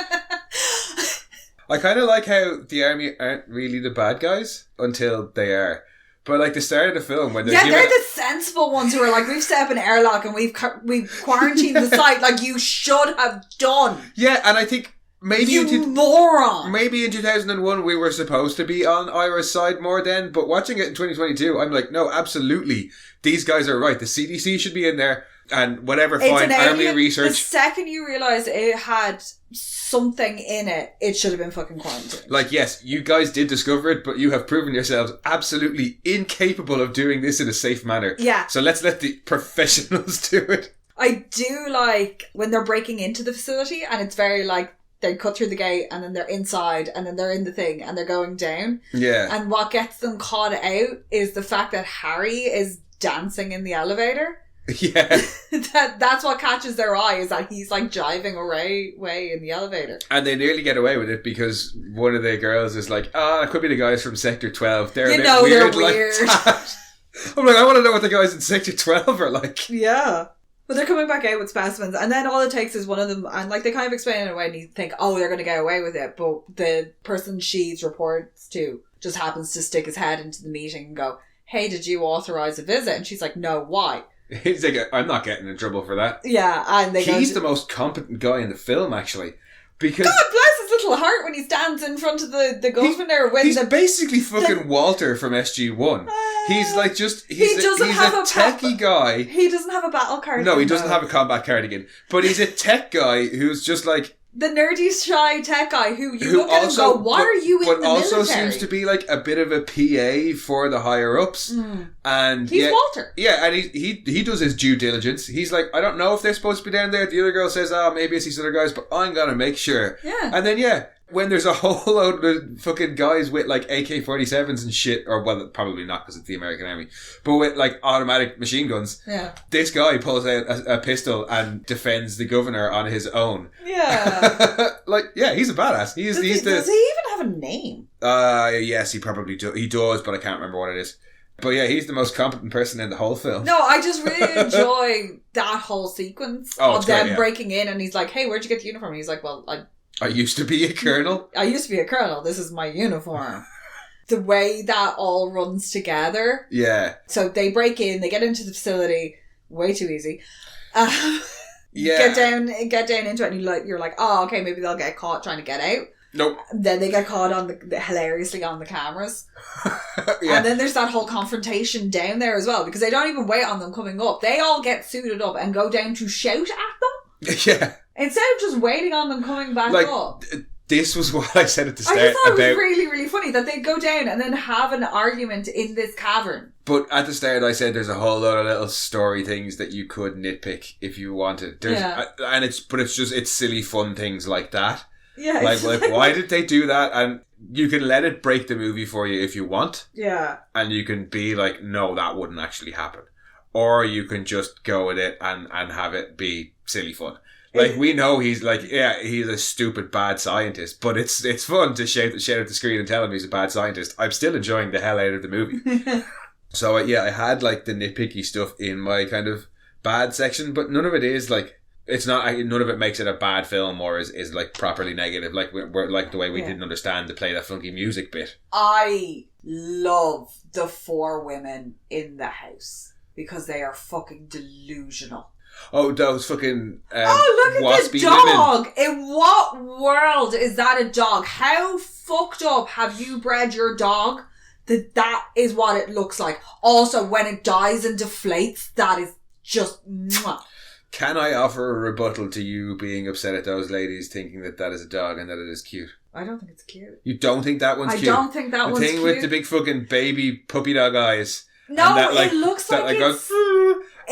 I kind of like how the army aren't really the bad guys until they are. But the start of the film when they're the sensible ones who are we've set up an airlock and we've quarantined the site you should have done. Yeah, and I think maybe You moron! Maybe in 2001 we were supposed to be on Ira's side more then, but watching it in 2022, I'm like, no, absolutely. These guys are right. The CDC should be in there, and whatever, fine, army research. The second you realise it had something in it, it should have been fucking quarantined. Like, yes, you guys did discover it, but you have proven yourselves absolutely incapable of doing this in a safe manner. Yeah. So let's let the professionals do it. I do like when they're breaking into the facility, and it's very like, they cut through the gate and then they're inside and then they're in the thing and they're going down. Yeah. And what gets them caught out is the fact that Harry is dancing in the elevator. Yeah. That's what catches their eye, is that he's like jiving away in the elevator. And they nearly get away with it because one of the girls is like, it could be the guys from Sector 12. They're a bit weird. They're weird. Like that. I'm like, I want to know what the guys in Sector 12 are like. Yeah. But they're coming back out with specimens, and then all it takes is one of them, and like they kind of explain it in a way, and you think, oh, they're going to get away with it, but the person Sheeds reports to just happens to stick his head into the meeting and go, hey, did you authorise a visit? And she's like, no, why? He's like, I'm not getting in trouble for that. Yeah, and he's the most competent guy in the film, actually. Because God bless his little heart when he stands in front of the governor. He's basically fucking Walter from SG-1. He's like he's a techie guy. He doesn't have a battle card. No, he doesn't have a combat cardigan. But he's a tech guy who's just like... The nerdy, shy tech guy who look at and go, why are you in the military? But also seems to be like a bit of a PA for the higher-ups. And he's Walter. Yeah, and he does his due diligence. He's like, I don't know if they're supposed to be down there. The other girl says, maybe it's these other guys, but I'm going to make sure. Yeah. And then, when there's a whole load of fucking guys with like AK-47s and shit, or well, probably not because it's the American Army, but with like automatic machine guns. Yeah. This guy pulls out a pistol and defends the governor on his own. Yeah. He's a badass. Does he even have a name? Yes, he probably does. He does, but I can't remember what it is. But yeah, he's the most competent person in the whole film. No, I just really enjoy that whole sequence of them breaking in, and he's like, hey, where'd you get the uniform? And he's like, well, I used to be a colonel. I used to be a colonel. This is my uniform. The way that all runs together. Yeah. So they break in, they get into the facility, way too easy. Yeah. Get down into it, and you're like, oh, okay, maybe they'll get caught trying to get out. Nope. Then they get caught hilariously on the cameras. Yeah. And then there's that whole confrontation down there as well, because they don't even wait on them coming up. They all get suited up and go down to shout at them. Yeah. Instead of just waiting on them coming back up. This was what I said at the start. I just thought it was really, really funny that they'd go down and then have an argument in this cavern. But at the start I said there's a whole lot of little story things that you could nitpick if you wanted. And it's silly fun things like that. Yeah. Like why did they do that? And you can let it break the movie for you if you want. Yeah. And you can be like, no, that wouldn't actually happen. Or you can just go with it and have it be silly fun. Like, we know he's like, he's a stupid bad scientist, but it's fun to shout at the screen and tell him he's a bad scientist. I'm still enjoying the hell out of the movie. So, I had like the nitpicky stuff in my kind of bad section, but none of it is like, none of it makes it a bad film or is like properly negative. Like, we're like the way we didn't understand to play that funky music bit. I love the 4 women in the house because they are fucking delusional. Oh, those fucking look at the dog! Women. In what world is that a dog? How fucked up have you bred your dog that is what it looks like? Also, when it dies and deflates, that is just... Mwah. Can I offer a rebuttal to you being upset at those ladies thinking that is a dog and that it is cute? I don't think it's cute. You don't think that one's cute? I don't think that one's cute. The thing with the big fucking baby puppy dog eyes. No, it looks like it's...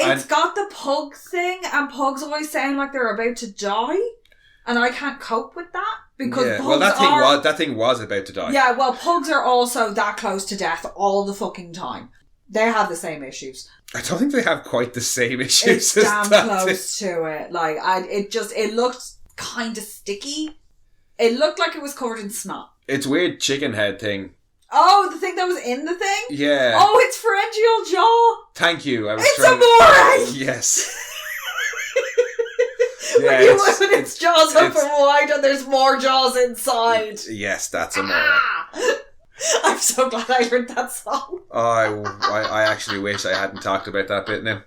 It's got the pug thing, and pugs always sound like they're about to die, and I can't cope with that because pugs that thing was about to die. Yeah, well, pugs are also that close to death all the fucking time. They have the same issues. I don't think they have quite the same issues. It's damn close to it. Like, it looked kind of sticky. It looked like it was covered in snot. It's weird chicken head thing. Oh, the thing that was in the thing? Yeah. Oh, it's pharyngeal jaw. Thank you. It's amore! Yes. When you open its jaws open wide and there's more jaws inside. Yes, that's amore. I'm so glad I heard that song. I actually wish I hadn't talked about that bit now.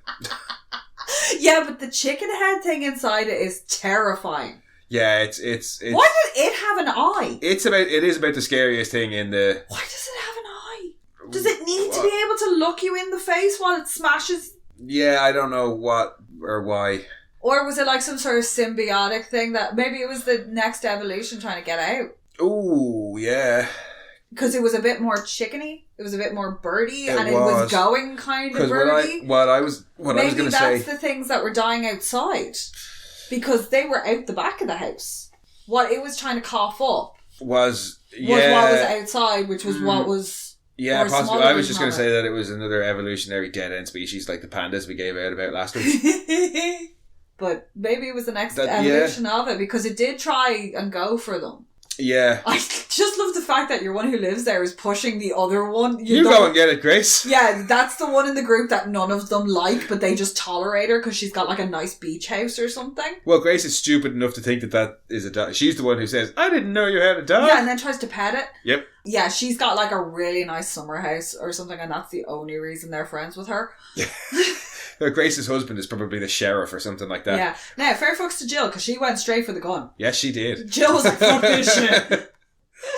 Yeah, but the chicken head thing inside it is terrifying. Yeah, it's Why did it have an eye? It is about the scariest thing in the... Why does it have an eye? Does it need to be able to look you in the face while it smashes? Yeah, I don't know what or why. Or was it like some sort of symbiotic thing that maybe it was the next evolution trying to get out? Ooh, yeah. Because it was a bit more chickeny, it was a bit more birdy, It and it was going kind of birdy. What I was going to say... Maybe that's the things that were dying outside. Because they were out the back of the house. What it was trying to cough up was what was outside, which was what was... Yeah, possibly. I was just going to say that it was another evolutionary dead-end species like the pandas we gave out about last week. But maybe it was the next evolution of it, because it did try and go for them. Yeah. I just love the fact that your one who lives there is pushing the other one. You go and get it, Grace. Yeah, that's the one in the group that none of them like, but they just tolerate her because she's got like a nice beach house or something. Well, Grace is stupid enough to think that is a dog. She's the one who says, I didn't know you had a dog. Yeah, and then tries to pet it. Yep. Yeah, she's got like a really nice summer house or something, and that's the only reason they're friends with her. Yeah. Grace's husband is probably the sheriff or something like that. Yeah. Now, fair fucks to Jill, because she went straight for the gun. Yes, she did. Jill was like, fuck this shit.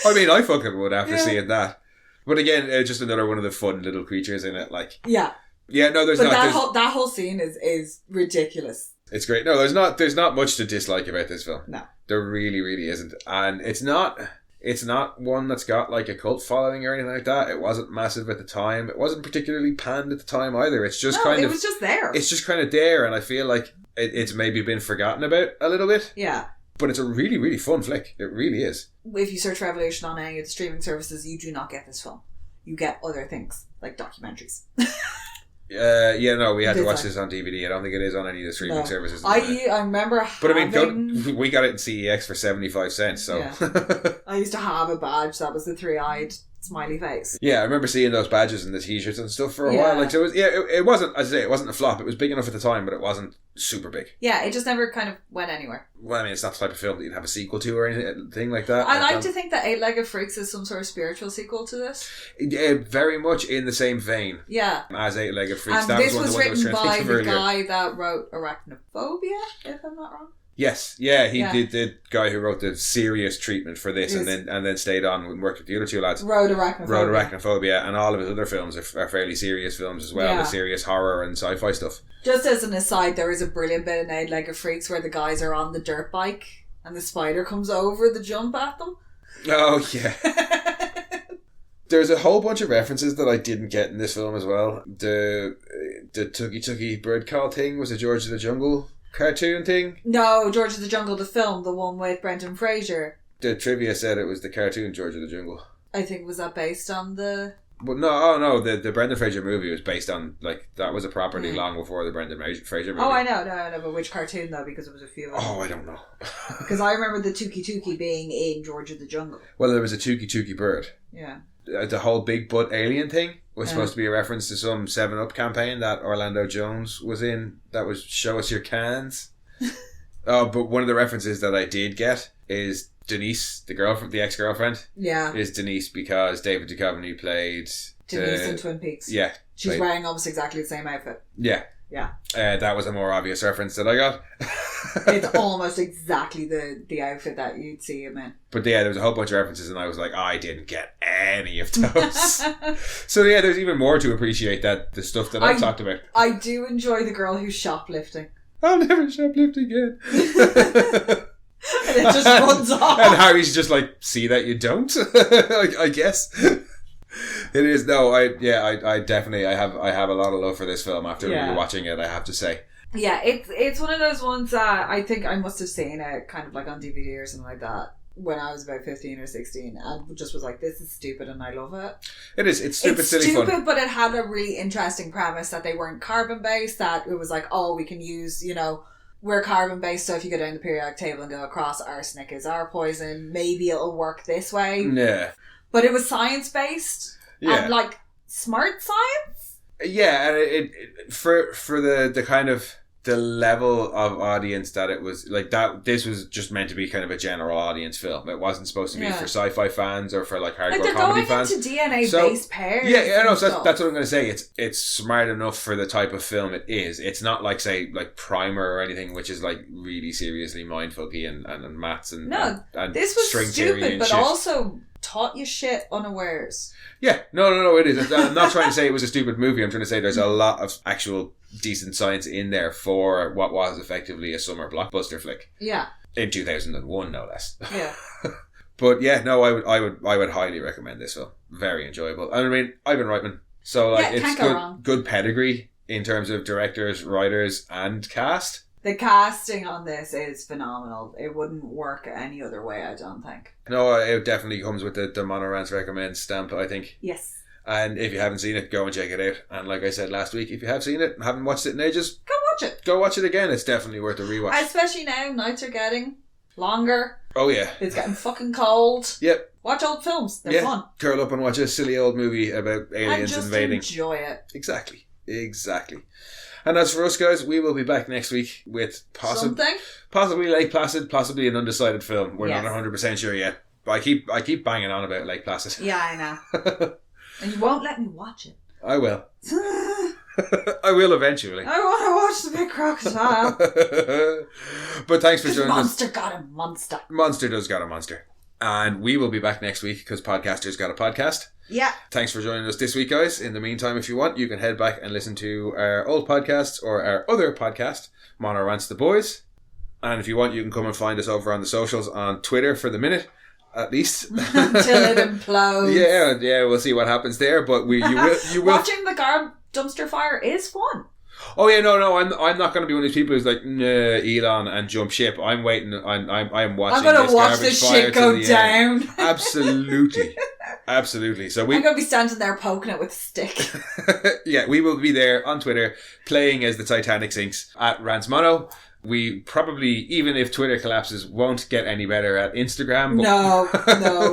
I mean, I fucking would after seeing that. But again, just another one of the fun little creatures in it. Like, yeah, no, there's but not. That whole scene is ridiculous. It's great. No, there's not much to dislike about this film. No, there really, really isn't, and it's not one that's got like a cult following or anything like that. It wasn't massive at the time. It wasn't particularly panned at the time either. It's just it was just there. It's just kind of there, and I feel like it's maybe been forgotten about a little bit. Yeah. But it's a really, really fun flick. It really is. If you search Revolution on any of the streaming services, you do not get this film. You get other things, like documentaries. We had to watch this on DVD. I don't think it is on any of the streaming services. I remember But I mean, we got it in CEX for 75 cents, so... Yeah. I used to have a badge that was the three-eyed smiley face. Yeah, I remember seeing those badges and the t-shirts and stuff for a while. Like, so it wasn't, as I say, it wasn't a flop. It was big enough at the time, but it wasn't super big. Yeah, it just never kind of went anywhere. Well, I mean, it's not the type of film that you'd have a sequel to or anything like that. I like to think that Eight-Legged Freaks is some sort of spiritual sequel to this. Very much in the same vein. Yeah. As Eight-Legged Freaks. And this was written by the guy that wrote Arachnophobia, if I'm not wrong. Yes, yeah, he did the guy who wrote the serious treatment for this, and then stayed on and worked with the other two lads. Wrote Arachnophobia, and all of his other films are fairly serious films as well, the serious horror and sci-fi stuff. Just as an aside, there is a brilliant bit in Eight-Legged Freaks where the guys are on the dirt bike and the spider comes over the jump at them. Oh yeah. There's a whole bunch of references that I didn't get in this film as well. The Tookie Tookie bird call thing was a George of the Jungle cartoon thing? No, George of the Jungle, the film, the one with Brendan Fraser. The trivia said it was the cartoon George of the Jungle. I think, was that based on the... But no, the Brendan Fraser movie was based on, like, that was a property long before the Brendan Fraser movie. Oh, I know, but which cartoon though? Because it was a few of them. Oh, I don't know. Because I remember the Tookie Tookie being in George of the Jungle. Well, there was a Tookie Tookie bird. Yeah. The whole big butt alien thing was supposed to be a reference to some 7-Up campaign that Orlando Jones was in. That was Show Us Your Cans. But one of the references that I did get is Denise, the ex-girlfriend. Yeah. Is Denise because David Duchovny played... Denise in Twin Peaks. Yeah. She's wearing almost exactly the same outfit. Yeah. Yeah. That was a more obvious reference that I got. It's almost exactly the outfit that you'd see him in. But yeah, there was a whole bunch of references and I was like, I didn't get any of those. So yeah, there's even more to appreciate the stuff that I talked about. I do enjoy the girl who's shoplifting. I'll never shoplift again. And it just runs off. And Harry's just like, see that you don't? I guess. It is. No, I definitely I have a lot of love for this film after watching it, I have to say. Yeah, it's one of those ones that I think I must have seen it kind of like on DVD or something like that when I was about 15 or 16 and just was like, this is stupid and I love it. It is. It's stupid, silly fun. It's stupid, but it had a really interesting premise that they weren't carbon based, that it was like, oh, we can use, we're carbon based, so if you go down the periodic table and go across, arsenic is our poison, maybe it'll work this way. Yeah. But it was science based and like smart science. Yeah, and it for the kind of the level of audience that it was like that. This was just meant to be kind of a general audience film. It wasn't supposed to be for sci-fi fans or for like hardcore they're comedy going fans. Into DNA-based pairs. Yeah, I know. So that's what I'm going to say. It's smart enough for the type of film it is. It's not like say like Primer or anything, which is like really seriously mindfucky and maths and this was string theory stupid, and but shit. also taught you shit unawares. Yeah, no, it is. I'm not trying to say it was a stupid movie. I'm trying to say there's a lot of actual decent science in there for what was effectively a summer blockbuster flick. Yeah. In 2001, no less. Yeah. But yeah, no, I would highly recommend this film. Very enjoyable. I mean, Ivan Reitman. So like, it's good pedigree in terms of directors, writers, and cast. The casting on this is phenomenal. It wouldn't work any other way, I don't think. No, it definitely comes with the Mono Rants Recommend stamp, I think. Yes. And if you haven't seen it, go and check it out. And like I said last week, if you have seen it and haven't watched it in ages, go watch it. Go watch it again. It's definitely worth a rewatch. Especially now, nights are getting longer. Oh yeah. It's getting fucking cold. Yep. Watch old films. They're fun. Curl up and watch a silly old movie about aliens invading. And just enjoy it. Exactly. And as for us guys, we will be back next week with possibly Lake Placid, possibly an undecided film. We're not 100% sure yet. But I keep banging on about Lake Placid. Yeah, I know. And you won't let me watch it. I will. I will eventually. I want to watch the big crocodile. But thanks for joining us. Monster got a monster. Monster does got a monster. And we will be back next week because Podcasters got a podcast. Yeah. Thanks for joining us this week, guys. In the meantime, if you want, you can head back and listen to our old podcasts or our other podcast, Mono Rants the Boys. And if you want, you can come and find us over on the socials on Twitter for the minute, at least. Until it implodes. Yeah, we'll see what happens there. But you will. Watching the dumpster fire is fun. Oh yeah, no, I'm not going to be one of these people who's like, nah, Elon and jump ship. I'm waiting. I'm watching. I'm going to watch this shit go down. Absolutely. So I'm going to be standing there poking it with a stick. Yeah, we will be there on Twitter playing as the Titanic sinks at Rantsmono. We probably, even if Twitter collapses, won't get any better at Instagram. No.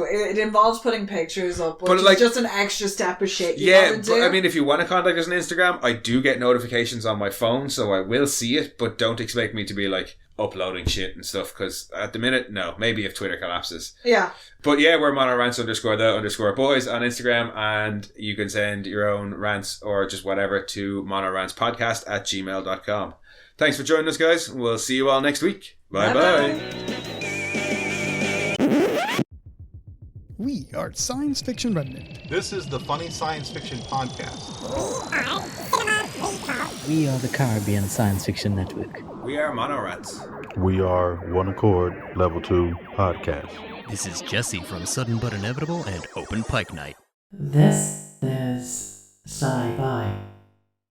It involves putting pictures up, which is just an extra step of shit you gotta do. But I mean, if you want to contact us on Instagram, I do get notifications on my phone, so I will see it, but don't expect me to be like uploading shit and stuff, because at the minute, no. Maybe if Twitter collapses. Yeah. But yeah, we're monorants_the_boys on Instagram, and you can send your own rants or just whatever to monorantspodcast@gmail.com. Thanks for joining us, guys. We'll see you all next week. Bye-bye. We are Science Fiction Remnant. This is the Funny Science Fiction Podcast. We are the Caribbean Science Fiction Network. We are Monorants. We are One Accord Level 2 Podcast. This is Jesse from Sudden But Inevitable and Open Pike Night. This is sci-fi.